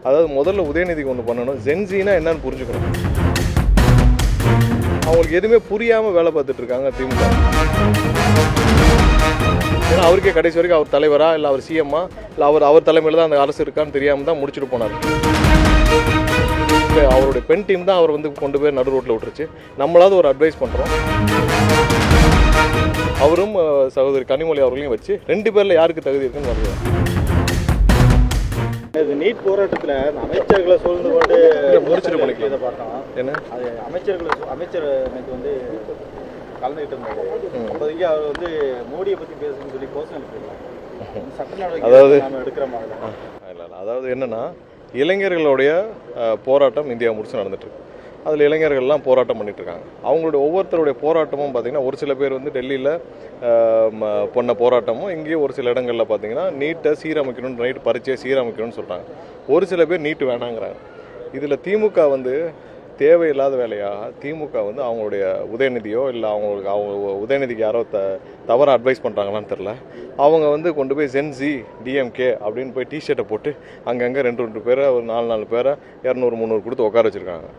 அதாவது முதல்ல உதயநிதிக்கு ஒன்று பண்ணணும், ஜென்சினா என்னன்னு புரிஞ்சுக்கணும். அவங்களுக்கு எதுவுமே புரியாமல் வேலை பார்த்துட்டு இருக்காங்க திமுக. ஏன்னா அவருக்கே கடைசி வரைக்கும் அவர் தலைவரா இல்லை அவர் சிஎம்மா இல்லை அவர் தலைமையில் தான் அந்த அரசு இருக்கான்னு தெரியாமல் தான் முடிச்சுட்டு போனார். அவருடைய பெண் டீம் தான் அவர் கொண்டு போய் நடு ரோட்டில் விட்டுருச்சு. நம்மளாவது ஒரு அட்வைஸ் பண்ணுறோம். அவரும் சகோதரி கனிமொழி அவர்களையும் வச்சு 2 பேரில் யாருக்கு தகுதி இருக்குன்னு வருது. நீட் போராட்டத்தில் அமைச்சர்களை சூழ்ந்து கொண்டு முடிச்சுட்டு பண்ணிக்கலாம். இதை பார்த்தோம். என்ன அது அமைச்சர் இன்னைக்கு கலந்துகிட்டு இருந்தாரு. அப்போதைக்கு அவர் மோடியை பற்றி பேசணும்னு சொல்லி கோஷம் எடுத்துருக்காங்க. சட்ட நடவடிக்கை நம்ம எடுக்கிற மாதிரி தான். இல்லை, அதாவது என்னன்னா, இளைஞர்களுடைய போராட்டம் இந்தியா முடிச்சு நடந்துட்டு இருக்கு. அதில் இளைஞர்கள்லாம் போராட்டம் பண்ணிட்டு இருக்காங்க. அவங்களுடைய ஒவ்வொருத்தருடைய போராட்டமும் பார்த்தீங்கன்னா, ஒரு சில பேர் டெல்லியில் பண்ண போராட்டமும், இங்கேயும் ஒரு சில இடங்களில் பார்த்தீங்கன்னா நீட்டை சீரமைக்கணும், நைட்டு பரீட்சையை சீரமைக்கணும்னு சொல்கிறாங்க. ஒரு சில பேர் நீட்டு வேணாங்கிறாங்க. இதில் திமுக தேவையில்லாத வேலையாக திமுக அவங்களுடைய உதயநிதியோ இல்லை அவங்க உதயநிதிக்கு யாரோ தவறாக அட்வைஸ் பண்ணுறாங்களான்னு தெரில. அவங்க கொண்டு போய் ஜென்சி டிஎம்கே அப்படின்னு போய் டிஷர்ட்டை போட்டு அங்கங்கே 2 பேரை ஒரு 4 பேரை 200-300 கொடுத்து உட்கார வச்சுருக்காங்க.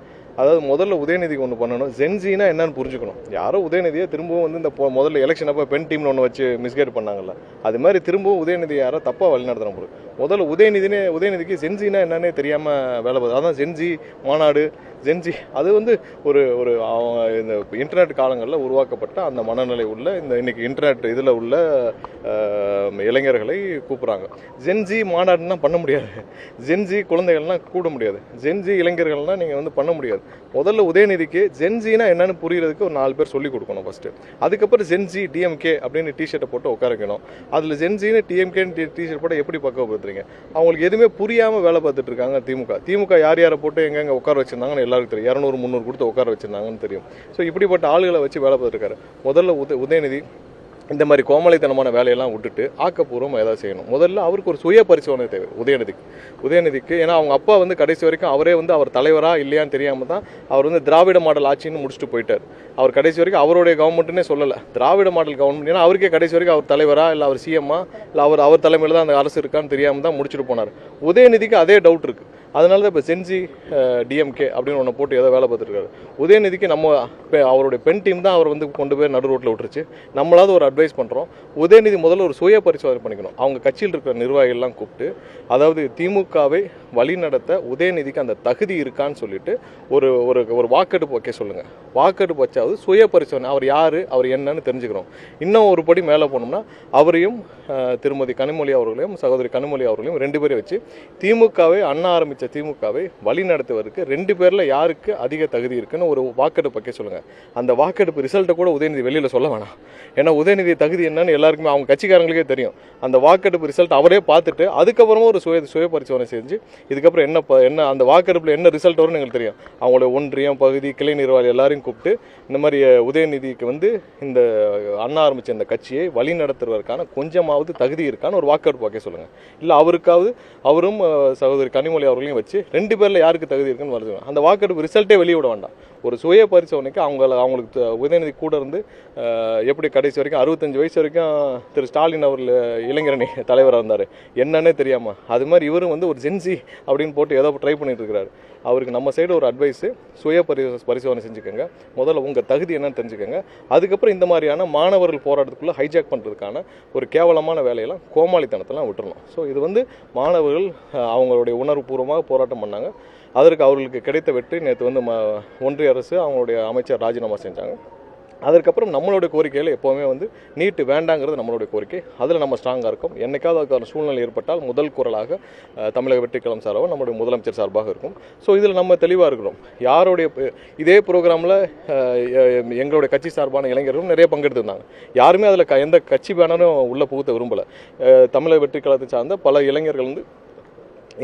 அதாவது முதல்ல உதயநிதிக்கு ஒன்று பண்ணணும், ஜென்சினா என்னன்னு புரிஞ்சுக்கணும். யாரோ உதயநிதியை திரும்பவும் இந்த முதல்ல எலெக்ஷன் அப்போ பெண் டீம்னு ஒன்று வச்சு மிஸ்கைட் பண்ணாங்கல்ல, அது மாதிரி திரும்பவும் உதயநிதி யாரோ தப்பாக வழிநடத்துகிற போது முதல்ல உதயநிதிக்கு ஜென்சினா என்னன்னே தெரியாமல் வேலை பார்த்து, அதான் ஜென்சி மாநாடு ஜென்சி அது ஒரு ஒரு இந்த இன்டர்நெட் காலங்களில் உருவாக்கப்பட்ட அந்த மனநிலை உள்ள இன்னைக்கு இன்டர்நெட் இதில் உள்ள இளைஞர்களை கூப்பிட்றாங்க. ஜென்சி மாநாடுன்னா பண்ண முடியாது, ஜென்சி குழந்தைகள்லாம் கூட முடியாது, ஜென்சி இளைஞர்கள்லாம் நீங்கள் பண்ண முடியாது. முதல்ல உதயநிதிக்கு ஜென்சினா என்னன்னு புரியறதுக்கு ஒரு 4 பேர் சொல்லிக் கொடுக்கணும் ஃபர்ஸ்ட். அதுக்கப்புறம் ஜென்சி டிஎம்கே அப்படின்னு டிஷர்ட்டை போட்டு உட்கார வைக்கணும். அதில் ஜென்சின்னு டிஎம்கேன்னு டிஷர்ட் போட்டு எப்படி பக்குவப்படுத்துறீங்க? அவங்களுக்கு எதுவுமே புரியாமல் வேலை பார்த்துட்டு இருக்காங்க திமுக யாரை போட்டு எங்கெங்க உட்கார வச்சிருந்தாங்கன்னு எல்லாருக்கும் தெரியும். 200-300 கொடுத்து உட்கார வச்சிருந்தாங்கன்னு தெரியும். ஸோ இப்படிப்பட்ட ஆளுகளை வச்சு வேலை பார்த்துருக்காரு. முதல்ல உதயநிதி இந்த மாதிரி கோமலைத்தனமான வேலையெல்லாம் விட்டுட்டு ஆக்கப்பூர்வமாக ஏதாவது செய்யணும். முதல்ல அவருக்கு ஒரு சுய பரிசோதனை தேவை உதயநிதிக்கு. ஏன்னா அவங்க அப்பா கடைசி வரைக்கும் அவரே அவர் தலைவரா இல்லையான்னு தெரியாமல் தான் அவர் திராவிட மாடல் ஆட்சின்னு முடிச்சுட்டு போயிட்டார். அவர் கடைசி வரைக்கும் அவருடைய கவர்மெண்ட்டுன்னே சொல்லலை, திராவிட மாடல் கவர்மெண்ட். ஏன்னா அவருக்கே கடைசி வரைக்கும் அவர் தலைவரா இல்லை அவர் சிஎம்மா இல்லை அவர் தலைமையில் தான் அந்த அரசு இருக்கான்னு தெரியாமல் தான் முடிச்சுட்டு போனார். உதயநிதிக்கு அதே டவுட் இருக்குது. அதனால தான் இப்போ ஜென்சி டிஎம்கே அப்படின்னு ஒன்று போட்டு ஏதோ வேலை பார்த்துருக்காரு. உதயநிதிக்கு அவருடைய பெண் டீம் தான் அவர் கொண்டு போய் நடு ரோட்டில் விட்டுருச்சு. நம்மளாவது ஒரு அட்வைஸ் பண்ணுறோம். உதயநிதி முதல்ல ஒரு சுய பரிசோதனை பண்ணிக்கணும். அவங்க கட்சியில் இருக்கிற நிர்வாகிகள்லாம் கூப்பிட்டு, அதாவது திமுகவை வழிநடத்த உதயநிதிக்கு அந்த தகுதி இருக்கான்னு சொல்லிட்டு ஒரு ஒரு வாக்கெடுப்பு வைக்க சொல்லுங்கள். வாக்கெடுப்பு வச்சாவது சுய பரிசோதனை, அவர் யார் அவர் என்னன்னு தெரிஞ்சுக்கிறோம். இன்னும் ஒரு படி மேலே போனோம்னா அவரையும் திருமதி கனிமொழி அவர்களையும் சகோதரி கனிமொழி அவர்களையும் 2 பேரை வச்சு திமுகவை ஆரம்பித்த திமுகவை வழிநடத்துவதற்கு 2 பேரில் யாருக்கு அதிக தகுதி இருக்குன்னு ஒரு வாக்கெடுப்பு வைக்க சொல்லுங்கள். அந்த வாக்கெடுப்பு ரிசல்ட்டை கூட உதயநிதி வெளியில் சொல்ல வேணாம். ஏன்னா உதயநிதி தகுதி என்னன்னு எல்லாருக்குமே அவங்க கட்சிக்காரங்களுக்கே தெரியும். அந்த வாக்கெடுப்பு ரிசல்ட் அவரே பார்த்துட்டு அதுக்கப்புறமா ஒரு சுய பரிசோதனை செஞ்சு இதுக்கப்புறம் என்ன அந்த வாக்கெடுப்பில் என்ன ரிசல்ட் வரும்னு எங்களுக்கு தெரியும். அவங்களோட ஒன்றியம் பகுதி கிளை நிர்வாகி எல்லாரையும் கூப்பிட்டு இந்த மாதிரி உதயநிதிக்கு இந்த ஆரம்பித்த இந்த கட்சியை வழி நடத்துவதற்கான கொஞ்சமாவது தகுதி இருக்கான்னு ஒரு வாக்கெடுப்பு வைக்க சொல்லுங்கள். இல்லை அவரும் சகோதரி கனிமொழி அவர்களையும் வச்சு 2 பேரில் யாருக்கு தகுதி இருக்குன்னு வருது. அந்த வாக்கெடுப்பு ரிசல்ட்டே வெளியிட வேண்டாம். ஒரு சுய பரிசோதனைக்கு அவங்களுக்கு உதயநிதி கூட இருந்து எப்படி கடைசி வரைக்கும் 65 வயசு வரைக்கும் திரு ஸ்டாலின் அவர்கள் இளைஞரணி தலைவராக இருந்தார், என்னன்னே தெரியாமல். அது மாதிரி இவரும் ஒரு ஜென்சி அப்படின்னு போட்டு ஏதோ ட்ரை பண்ணிட்டு இருக்கிறாரு. அவருக்கு நம்ம சைடு ஒரு அட்வைஸு, சுய பரிசோதனை செஞ்சுக்கோங்க. முதல்ல உங்கள் தகுதி என்னன்னு தெரிஞ்சுக்கோங்க. அதுக்கப்புறம் இந்த மாதிரியான மாணவர்கள் போராட்டத்துக்குள்ளே ஹைஜாக் பண்ணுறதுக்கான ஒரு கேவலமான வேலையெல்லாம் கோமாளித்தனத்தெல்லாம் விட்டுறணும். ஸோ இது மாணவர்கள் அவங்களுடைய உணர்வுபூர்வமாக போராட்டம் பண்ணாங்க. அதற்கு அவர்களுக்கு கிடைத்த வெற்றி நேற்று ஒன்றிய அரசு அவங்களுடைய அமைச்சர் ராஜினாமா செஞ்சாங்க. அதற்கப்புறம் நம்மளுடைய கோரிக்கையில் எப்போவுமே நீட்டு வேண்டாங்கிறது நம்மளுடைய கோரிக்கை. அதில் நம்ம ஸ்ட்ராங்காக இருக்கும். என்னைக்காவது அதுக்கான சூழ்நிலை ஏற்பட்டால் முதல் குரலாக தமிழக வெற்றிக்கலம் சார்பாக நம்மளுடைய முதலமைச்சர் சார்பாக இருக்கும். ஸோ இதில் நம்ம தெளிவாக இருக்கிறோம். யாருடைய இதே ப்ரோக்ராமில் எங்களுடைய கட்சி சார்பான இளைஞர்களும் நிறைய பங்கெடுத்திருந்தாங்க. யாருமே அதில் எந்த கட்சி பேனரும் உள்ளே புகுத்த விரும்பலை. தமிழக வெற்றிக்கலத்தை சார்ந்த பல இளைஞர்கள்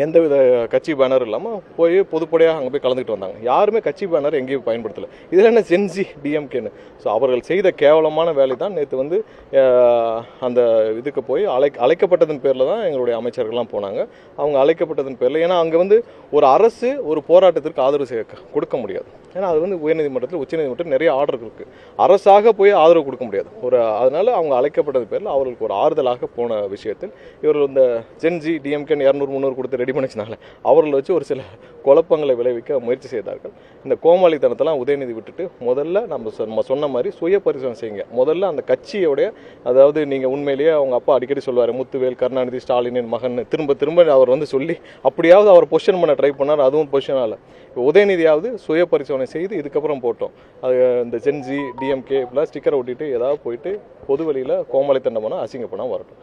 எந்தவித கட்சி பேனர் இல்லாமல் போய் பொதுப்படையாக அங்கே போய் கலந்துக்கிட்டு வந்தாங்க. யாருமே கட்சி பேனர் எங்கேயும் பயன்படுத்தலை. இதில் என்ன ஜென்சி டிஎம்கேன்னு. ஸோ அவர்கள் செய்த கேவலமான வேலை தான் நேற்று அந்த இதுக்கு போய் அழைக்கப்பட்டதன் பேரில் தான் எங்களுடைய அமைச்சர்கள்லாம் போனாங்க. அவங்க அழைக்கப்பட்டதன் பேரில், ஏன்னா அங்கே ஒரு அரசு ஒரு போராட்டத்திற்கு ஆதரவு கொடுக்க முடியாது. ஏன்னா அது வந்து உயர்நீதிமன்றத்தில் உச்சநீதிமன்றத்தில் நிறைய ஆர்டர் இருக்குது. அரசாக போய் ஆதரவு கொடுக்க முடியாது. அதனால் அவங்க அழைக்கப்பட்டது பேரில் அவர்களுக்கு ஒரு ஆறுதலாக போன விஷயத்தில் இவர்கள் இந்த ஜென்ஜி டிஎம்கேன்னு 200-300 கொடுத்து ரெடி பண்ணிச்சனால அவர்களை வச்சு ஒரு சில குழப்பங்களை விளைவிக்க முயற்சி செய்தார்கள். இந்த கோமாளித்தனத்தெல்லாம் உதயநிதி விட்டுட்டு முதல்ல நம்ம சொன்ன மாதிரி சுய பரிசோதனை செய்யுங்க. முதல்ல அந்த கட்சியோடைய, அதாவது நீங்கள் உண்மையிலேயே அவங்க அப்பா அடிக்கடி சொல்லுவார், முத்துவேல் கருணாநிதி ஸ்டாலினின் மகன் திரும்ப திரும்ப அவர் வந்து சொல்லி அப்படியாவது அவர் பொசிஷன் பண்ண ட்ரை பண்ணார். அதுவும் பொசிஷன் ஆகல. உதயநிதியாவது சுய பரிசோதனை செய்து இதுக்கப்புறம் போட்டோம். அது இந்த ஜென்ஜி டிஎம்கே இப்படிலாம் ஸ்டிக்கரை ஒட்டிட்டு ஏதாவது போயிட்டு பொது வெளியில் கோமாளித்தனம் பண்ணால் அசிங்கப்படாமல் வரட்டும்.